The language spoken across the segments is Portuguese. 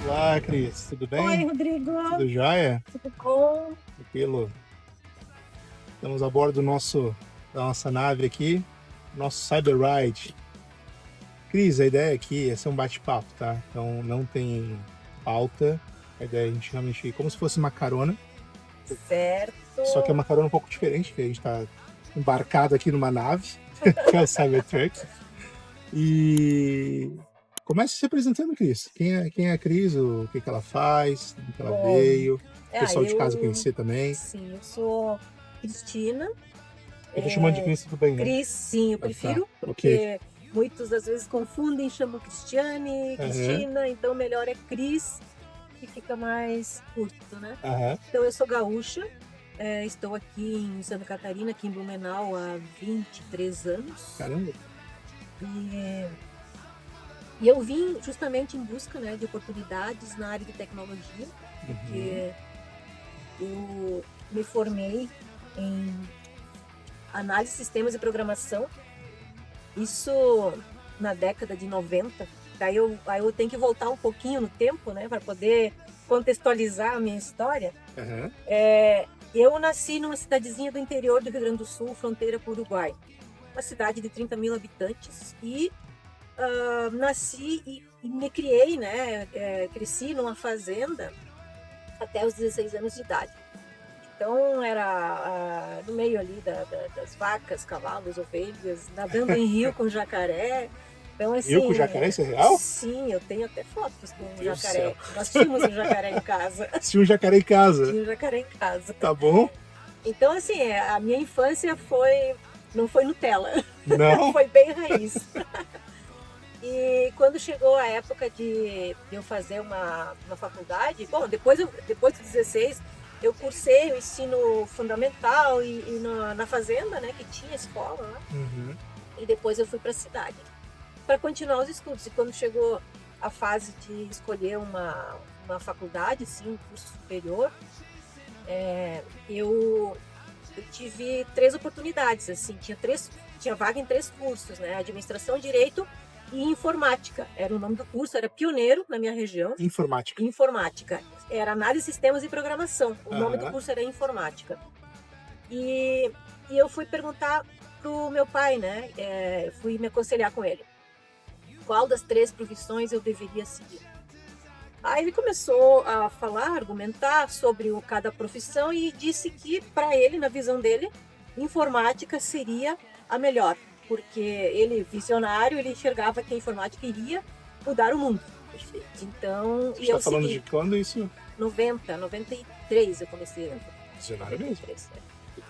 Olá, Cris, tudo Oi, bem? Rodrigo. Tudo jóia? Tudo bom? Tranquilo? Estamos a bordo da nossa nave aqui, nosso Cyber Ride. Cris, a ideia aqui é ser um bate-papo, tá? Então não tem pauta. A ideia é a gente realmente, como se fosse uma carona, só que é Certo. uma carona um pouco diferente, que a gente está embarcado aqui numa nave, que é o Cybertruck. E comece se apresentando, Cris. Quem é a Cris, o que ela faz, de onde ela Bom, veio, o pessoal de casa eu conhecer também. sim, eu sou Cristina. Eu tô chamando de Cris, tudo bem, né? Cris, sim, eu Ah, tá, prefiro, ok. porque muitos às vezes confundem, chamam Cristiane, Aham, Cristina, então melhor é Cris, que fica mais curto, né? aham. Então eu sou gaúcha, estou aqui em Santa Catarina, aqui em Blumenau, há 23 anos. Caramba. E E eu vim justamente em busca, né, de oportunidades na área de tecnologia, Uhum. porque eu me formei em análise de sistemas e programação, isso na década de 90. Aí eu tenho que voltar um pouquinho no tempo, né, para poder contextualizar a minha história. Aham. Eu nasci numa cidadezinha do interior do Rio Grande do Sul, fronteira com o Uruguai. Uma cidade de 30 mil habitantes e nasci e me criei, né? Cresci numa fazenda até os 16 anos de idade. Então era no meio ali das vacas, cavalos, ovelhas, nadando em rio com jacaré. Então Eu com o assim, jacaré, isso é real? sim, eu tenho até fotos com Meu um Deus do céu. jacaré. Nós tínhamos um jacaré em casa. Se um jacaré em casa, Tinha um jacaré em casa. tá bom? Então assim, a minha infância não foi Nutella, Não? foi bem raiz. E quando chegou a época de eu fazer uma faculdade, bom, depois dos 16, eu cursei o ensino fundamental e na fazenda, né, que tinha escola lá, Uhum. e depois eu fui para a cidade para continuar os estudos. E quando chegou a fase de escolher uma faculdade, assim, um curso superior, eu tive três oportunidades, assim, tinha vaga em três cursos, né, administração, direito e informática. Era o nome do curso, era pioneiro na minha região. Informática. Informática. Era análise de sistemas e programação. O nome do Aham. curso era informática. E, e eu fui perguntar pro meu pai, né? Fui me aconselhar com ele. Qual das três profissões eu deveria seguir? Aí ele começou a falar, argumentar sobre cada profissão e disse que, para ele, na visão dele, informática seria a melhor, porque ele, visionário, ele enxergava que a informática iria mudar o mundo. Perfeito. Então, Você e está eu falando segui. de quando isso? 93 eu comecei. Visionário mesmo. 93, Três.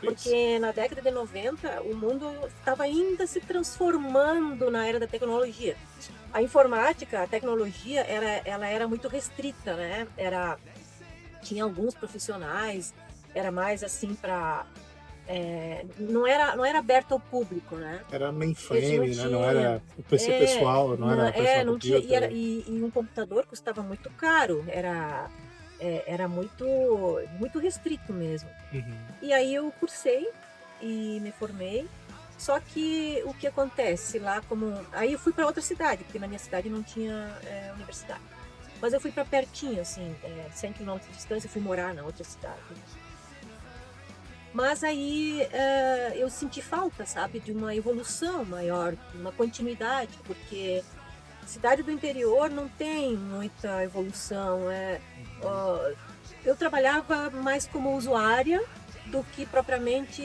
porque na década de 90 o mundo estava ainda se transformando na era da tecnologia. A informática, a tecnologia, ela era muito restrita, né? Tinha alguns profissionais, era mais assim para não era aberto ao público, né? Era Eles não mainframe, né? Não tinham. era o PC pessoal, não era personal Não tinha. computer. E um computador custava muito caro, era muito restrito mesmo. Uhum. E aí eu cursei e me formei. Só que o que acontece lá, aí eu fui para outra cidade, porque na minha cidade não tinha universidade. Mas eu fui para pertinho, assim, 100 quilômetros de distância, eu fui morar na outra cidade. Mas aí eu senti falta, sabe, de uma evolução maior, uma continuidade, porque cidade do interior não tem muita evolução. Eu trabalhava mais como usuária do que propriamente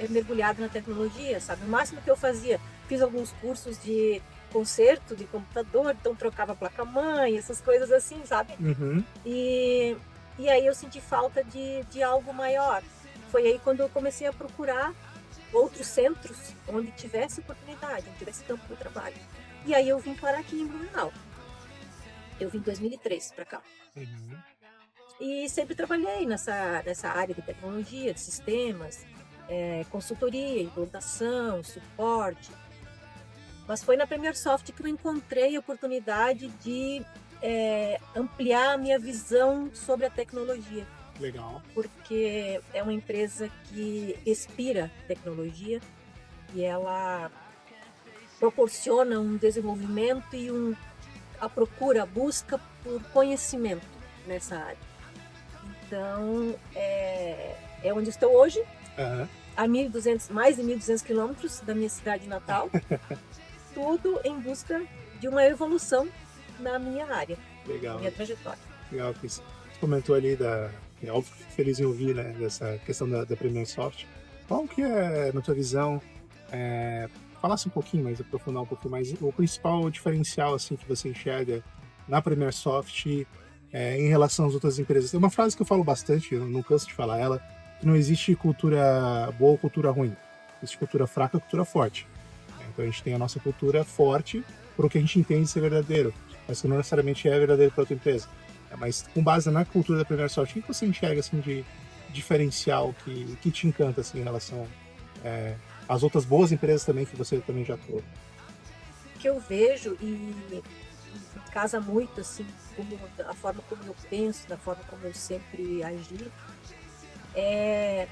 mergulhada na tecnologia, sabe? O máximo que eu fazia, fiz alguns cursos de conserto de computador, então trocava placa-mãe, essas coisas assim, sabe? Uhum. E aí eu senti falta de algo maior. Foi aí quando eu comecei a procurar outros centros onde tivesse oportunidade, onde tivesse campo de trabalho. E aí eu vim parar aqui em Blumenau. Eu vim em 2003 para cá. Uhum. E sempre trabalhei nessa área de tecnologia, de sistemas, consultoria, implantação, suporte. Mas foi na Premier Soft que eu encontrei a oportunidade de ampliar a minha visão sobre a tecnologia. Legal. Porque é uma empresa que inspira tecnologia e ela proporciona um desenvolvimento e a procura, a busca por conhecimento nessa área. Então, é onde estou hoje, Aham. a mais de 1.200 quilômetros da minha cidade natal, tudo em busca de uma evolução na minha área, na Legal. minha trajetória. Legal, Cris. Você comentou ali é óbvio que fico feliz em ouvir, né, dessa questão da Premier Soft. Qual que é, na tua visão, falasse um pouquinho mais, aprofundar um pouquinho mais, o principal diferencial, assim, que você enxerga na Premier Soft em relação às outras empresas? Tem uma frase que eu falo bastante, eu não canso de falar ela, que não existe cultura boa ou cultura ruim. Existe cultura fraca e cultura forte. Então a gente tem a nossa cultura forte por o que a gente entende ser verdadeiro, mas que não necessariamente é verdadeiro para outra empresa. Mas com base na cultura da Premier Soft, o que você enxerga assim, de diferencial que te encanta assim, em relação às outras boas empresas também que você também já atuou? O que eu vejo e casa muito assim, a forma como eu penso, da forma como eu sempre agi, é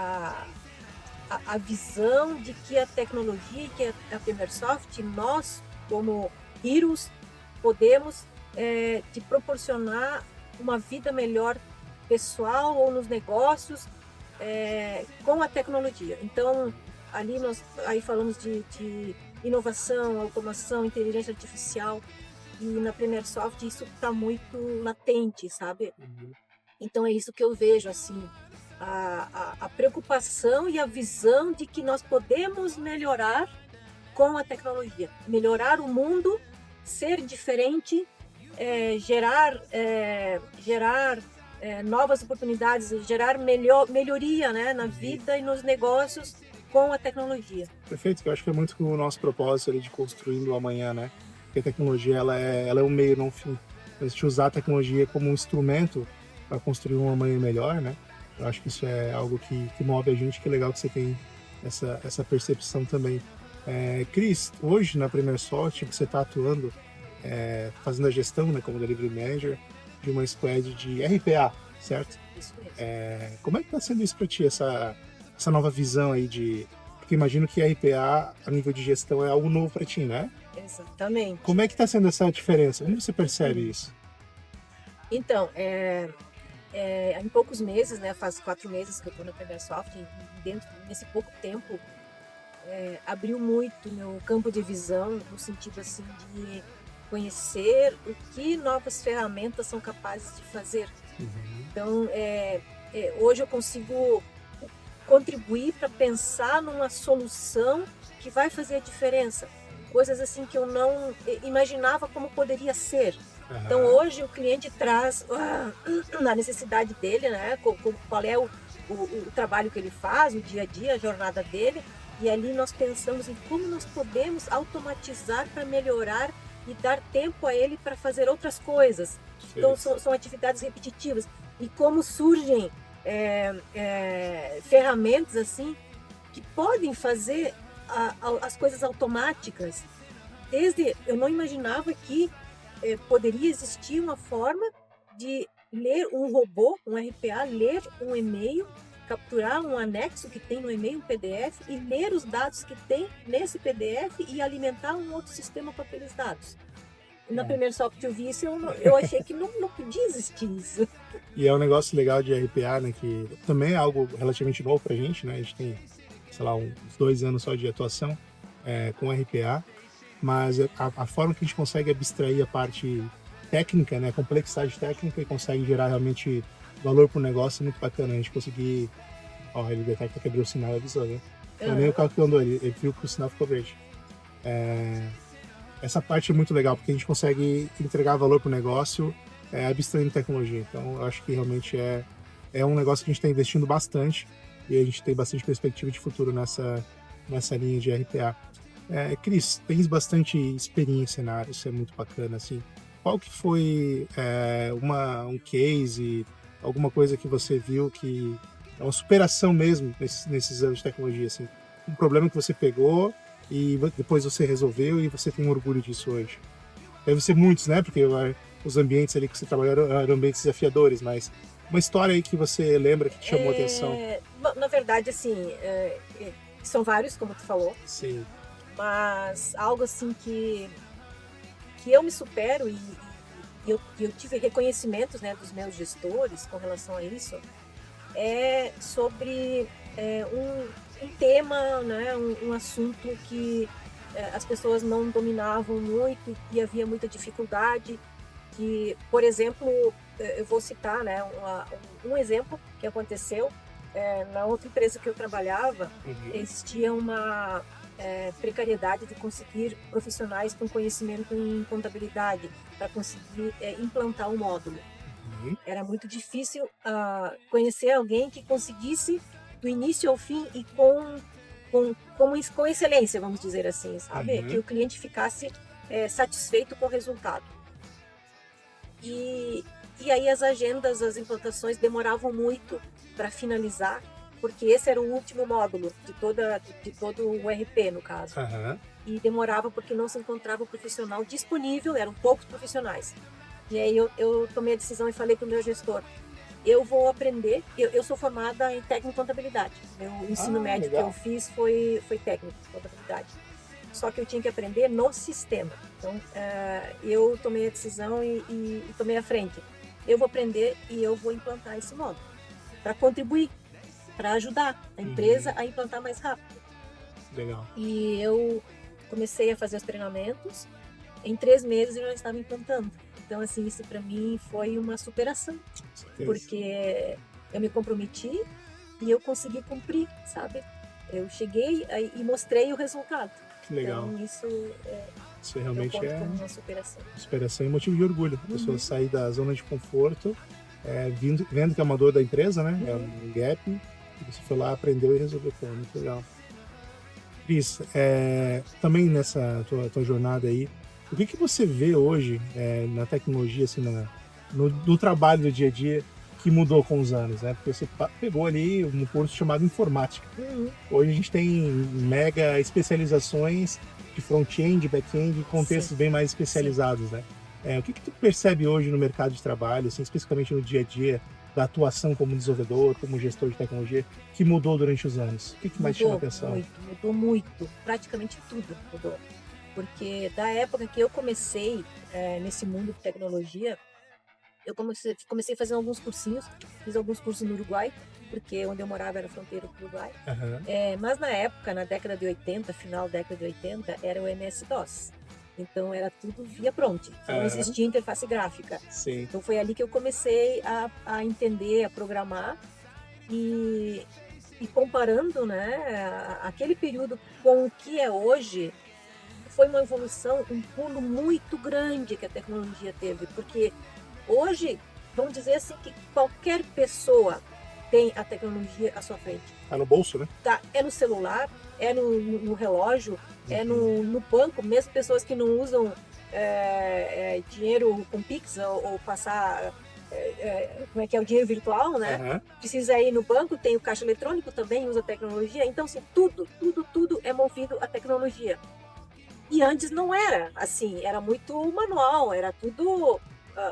a visão de que a tecnologia, que a Pemersoft, nós como Heroes, podemos te proporcionar uma vida melhor pessoal ou nos negócios com a tecnologia. Então, ali nós aí falamos de inovação, automação, inteligência artificial, e na Pemersoft isso está muito latente, sabe? Uhum. Então é isso que eu vejo, assim, a preocupação e a visão de que nós podemos melhorar com a tecnologia, melhorar o mundo, ser diferente, gerar novas oportunidades, gerar melhoria, né, na vida e nos negócios com a tecnologia. Perfeito, que eu acho que é muito o nosso propósito ali de construindo o amanhã, né? Porque a tecnologia ela é um meio, não um fim. A gente usar a tecnologia como um instrumento para construir um amanhã melhor, né? Eu acho que isso é algo que move a gente, que é legal que você tem essa percepção também. Cris, hoje na Premier Soft você está atuando, fazendo a gestão, né, como Delivery Manager, de uma squad de RPA, certo? Isso mesmo. Como é que está sendo isso para ti, essa nova visão aí de... Porque imagino que RPA, a nível de gestão, é algo novo para ti, né? Exatamente. Como é que está sendo essa diferença? Como você percebe isso? Então, em poucos meses, né, faz 4 meses que eu estou na Pemersoft, e nesse pouco tempo, abriu muito meu campo de visão, no sentido assim de conhecer o que novas ferramentas são capazes de fazer. Uhum. Então, hoje eu consigo contribuir para pensar numa solução que vai fazer a diferença. Coisas assim que eu não imaginava como poderia ser. Então hoje o cliente traz a necessidade dele, né? Qual é o trabalho que ele faz, o dia a dia, a jornada dele, e ali nós pensamos em como nós podemos automatizar para melhorar e dar tempo a ele para fazer outras coisas. Então são atividades repetitivas. E como surgem ferramentas assim que podem fazer as coisas automáticas. Eu não imaginava que poderia existir uma forma de ler um robô, um RPA, ler um e-mail, capturar um anexo que tem no e-mail, um PDF, e ler os dados que tem nesse PDF e alimentar um outro sistema com aqueles dados. Na primeira Soft eu vi isso, eu achei que não podia existir isso. E é um negócio legal de RPA, né, que também é algo relativamente novo pra gente, né? A gente tem, sei lá, uns 2 anos só de atuação com RPA, mas a forma que a gente consegue abstrair a parte técnica, né, a complexidade técnica, e consegue gerar realmente valor pro negócio é muito bacana. A gente conseguir... Ó, ele detecta que abriu o sinal e avisou, né? Não é nem o carro que andou, ele viu que o sinal ficou verde. Essa parte é muito legal, porque a gente consegue entregar valor pro negócio abstraindo tecnologia. Então, eu acho que realmente é um negócio que a gente está investindo bastante e a gente tem bastante perspectiva de futuro nessa linha de RPA. Cris, tens bastante experiência na área, isso é muito bacana, assim. Qual que foi um case, alguma coisa que você viu que é uma superação mesmo nesses anos de tecnologia, assim? Um problema que você pegou e depois você resolveu e você tem orgulho disso hoje? Deve ser muitos, né? Porque os ambientes ali que você trabalhou eram ambientes desafiadores, mas uma história aí que você lembra que te chamou a atenção? Na verdade, assim, são vários, como tu falou. Sim. Mas algo assim que que eu me supero e eu tive reconhecimentos, né, dos meus gestores com relação a isso, é sobre um tema, né, um assunto que as pessoas não dominavam muito e havia muita dificuldade. Que, por exemplo, eu vou citar, né, um exemplo que aconteceu na outra empresa que eu trabalhava. Existia uma precariedade de conseguir profissionais com conhecimento em contabilidade para conseguir implantar um módulo. Era muito difícil conhecer alguém que conseguisse do início ao fim e com excelência, vamos dizer assim, sabe? Que o cliente ficasse satisfeito com o resultado. E aí as agendas, as implantações demoravam muito para finalizar, porque esse era o último módulo de todo o ERP, no caso. E demorava porque não se encontrava o profissional disponível, eram poucos profissionais. E aí eu tomei a decisão e falei para o meu gestor, eu vou aprender, eu sou formada em técnico em contabilidade. Meu ensino médio legal. que eu fiz foi técnico em contabilidade. Só que eu tinha que aprender no sistema. Então, eu tomei a decisão e tomei a frente. Eu vou aprender e eu vou implantar esse módulo para contribuir, para ajudar a empresa a implantar mais rápido. Legal. E eu comecei a fazer os treinamentos. Em 3 meses eu já estava implantando. Então, assim, isso para mim foi uma superação, porque eu me comprometi e eu consegui cumprir, sabe? Eu cheguei e mostrei o resultado. Que legal. Então, Isso realmente eu conto como uma superação. Superação e motivo de orgulho. A pessoa sair da zona de conforto, vendo que é uma dor da empresa, né? É um gap, e você foi lá, aprendeu e resolveu. Pô, muito legal. Cris, também nessa tua jornada aí, o que você vê hoje na tecnologia, assim, no trabalho do dia a dia, que mudou com os anos, né? Porque você pegou ali um curso chamado informática. Hoje a gente tem mega especializações de front-end, back-end, contextos bem mais especializados, né? O que tu percebe hoje no mercado de trabalho, assim, especificamente no dia a dia, da atuação como desenvolvedor, como gestor de tecnologia, que mudou durante os anos? O que mais chama a atenção? Mudou muito. Praticamente tudo mudou. Porque da época que eu comecei nesse mundo de tecnologia, eu comecei fazendo alguns cursinhos, fiz alguns cursos no Uruguai, porque onde eu morava era fronteira com o Uruguai. Mas na época, na década de 80, final da década de 80, era o MS-DOS. Então era tudo via prompt, não existia interface gráfica. Sim. Então foi ali que eu comecei a entender, a programar e comparando, né, aquele período com o que é hoje, foi uma evolução, um pulo muito grande que a tecnologia teve, porque hoje, vamos dizer assim, que qualquer pessoa tem a tecnologia à sua frente. Tá no bolso, né? É no celular, é no relógio, é no banco, mesmo pessoas que não usam dinheiro com Pix ou passar, como é que é, o dinheiro virtual, né? Precisa ir no banco, tem o caixa eletrônico também, usa tecnologia. Então, assim, tudo é movido à tecnologia. E antes não era assim, era muito manual, era tudo...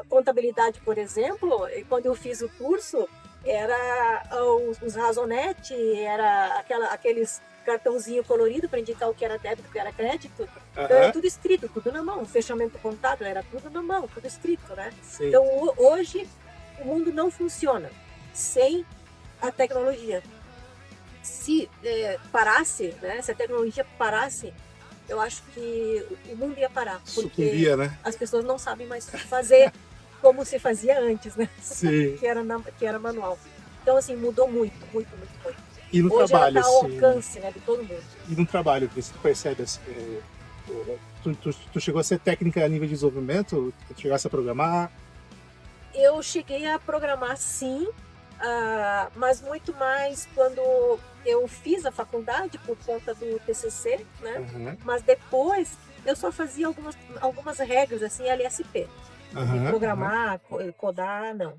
contabilidade, por exemplo, quando eu fiz o curso, era os razonete, era aqueles cartãozinho colorido para indicar o que era débito, o que era crédito. Então era tudo escrito, tudo na mão. O fechamento contábil era tudo na mão, tudo escrito, né? Sim. Então hoje o mundo não funciona sem a tecnologia. Se parasse, né? Se a tecnologia parasse, eu acho que o mundo ia parar, porque Sucumbia, né? as pessoas não sabem mais fazer como se fazia antes, né? Sim. que era manual. Então, assim, mudou muito. E no Hoje trabalho, ela está ao assim, alcance, né, de todo mundo. E no trabalho, Cris, tu percebe assim, tu chegou a ser técnica a nível de desenvolvimento? Tu chegasse a programar? Eu cheguei a programar, sim, mas muito mais quando eu fiz a faculdade por conta do TCC, né? Mas depois eu só fazia algumas regras, assim, LSP. Programar, codar, não.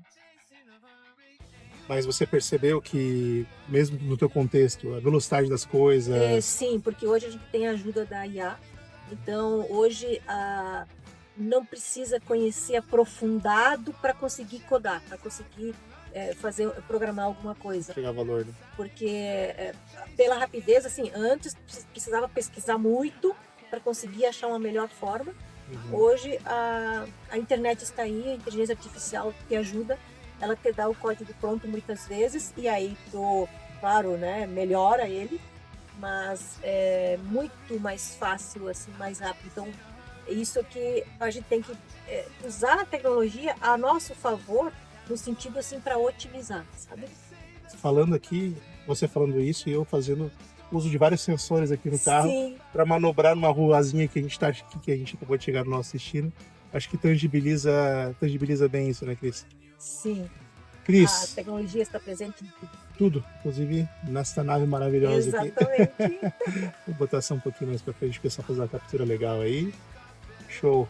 Mas você percebeu que, mesmo no teu contexto, a velocidade das coisas... Sim, porque hoje a gente tem a ajuda da IA. Então, hoje, não precisa conhecer aprofundado para conseguir codar, para conseguir programar alguma coisa. Chegar valor, né? Porque, pela rapidez, assim, antes precisava pesquisar muito para conseguir achar uma melhor forma. Hoje a internet está aí, a inteligência artificial te ajuda, ela te dá o código pronto muitas vezes, e aí tu, claro, né, melhora ele, mas é muito mais fácil, assim, mais rápido. Então, é isso que a gente tem que usar a tecnologia a nosso favor, no sentido, assim, para otimizar, sabe? Falando aqui, você falando isso e eu fazendo uso de vários sensores aqui no carro Sim, para manobrar numa ruazinha que a gente tá aqui, que a gente acabou de chegar no nosso destino. Acho que tangibiliza bem isso, né, Cris? sim. A Cris, tecnologia está presente em tudo. tudo, inclusive nessa nave maravilhosa aqui. Exatamente. Vou botar só um pouquinho mais para frente, o pessoal fazer uma captura legal aí. Show.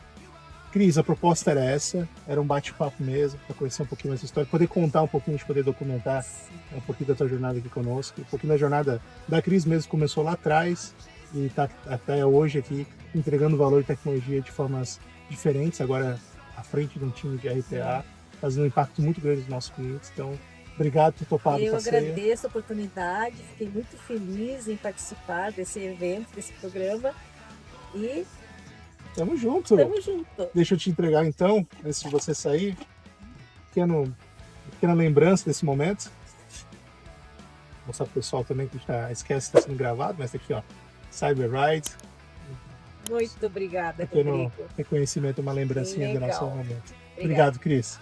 Cris, a proposta era essa, era um bate-papo mesmo, para conhecer um pouquinho mais da história, poder contar um pouquinho, a gente poder documentar um pouquinho da tua jornada aqui conosco, um pouquinho da jornada da Cris mesmo, começou lá atrás e está até hoje aqui entregando valor e tecnologia de formas diferentes, agora à frente de um time de RPA, fazendo um impacto muito grande nos nossos clientes. Então, obrigado por topar o Eu passeio. agradeço a oportunidade, fiquei muito feliz em participar desse evento, desse programa, e Tamo junto. estamos juntos. Deixa eu te entregar então, antes de você sair, pequena lembrança desse momento. Vou mostrar pro pessoal também que já esquece que está sendo gravado, mas tá aqui ó, Cyber Ride, Muito obrigada, pequeno Rodrigo. reconhecimento, uma lembrancinha do nosso Legal. momento. Obrigada. Obrigado, Cris.